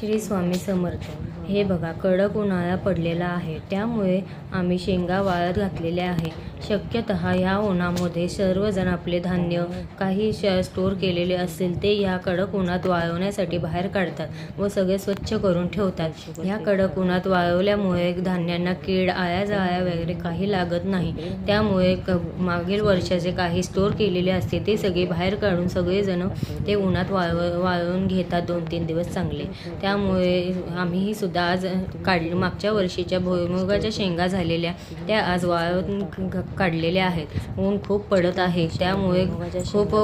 श्री स्वामी समर्थ. हे बघा, कडक उन्हाळा पडलेला आहे, त्यामुळे आम्ही शेंगा वाळत घातलेल्या आहे. शक्यतः ह्या उन्हामध्ये सर्वजण आपले धान्य काही स्टोर केलेले असेल ते या कडक उन्हात वाळवण्यासाठी बाहेर काढतात व सगळे स्वच्छ करून ठेवतात. ह्या कडक उन्हात वाळवल्यामुळे धान्यांना कीड, आळ्या वगैरे काही लागत नाही. त्यामुळे मागील वर्षाचे काही स्टोर केलेले असते ते सगळे बाहेर काढून सगळेजण ते उन्हात वाळवून घेतात 2-3 दिवस चांगले. त्यामुळे आम्हीही सुद्धा आज मागच्या वर्षीच्या भुईमुगाच्या शेंगा झालेल्या त्या आज वाळवून काढलेल्या आहेत. ऊन खूप पडत आहे, त्यामुळे खूप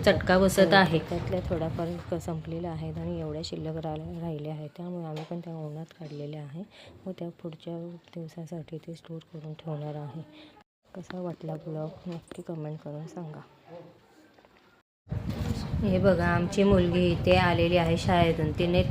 चटका बसत आहे. त्यातल्या थोडाफार संपलेल्या आहेत आणि एवढ्या शिल्लक राहिल्या आहेत. त्यामुळे आम्ही पण त्या उन्हात काढलेल्या आहे व त्या पुढच्या दिवसासाठी ते स्टोर करून ठेवणार आहे. कसा वाटला ब्लॉग नक्की कमेंट करून सांगा. हे बघा, आमची मुलगी इथे आलेली आहे शाळेतून. तिने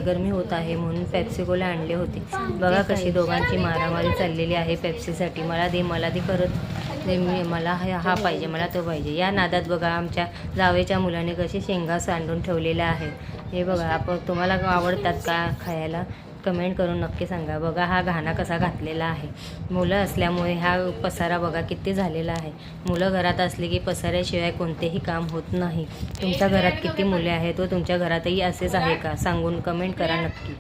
गरमी होत आहे म्हणून पेप्सिकोला आणले होते. बघा कशी दोघांची मारामारी चाललेली आहे पेप्सीसाठी. मला दे करत मला हा पाहिजे, मला तो पाहिजे. या नादात बघा आमच्या जावेच्या मुलाने कशी शेंगा सांडून ठेवलेल्या आहेत. हे बघा, तुम्हाला आवडतात का खायला? कमेंट करून नक्की सांगा. बघा हा घाणा कसा घातलेला आहे. मुलं असल्यामुळे हा पसारा बघा किती झालेला आहे. मुलं घरात असली की पसाऱ्याशिवाय कोणतेही काम होत नाही. तुमच्या घरात किती मुले आहेत व तुमच्या घरातही असेच आहे का? सांगून कमेंट करा नक्की.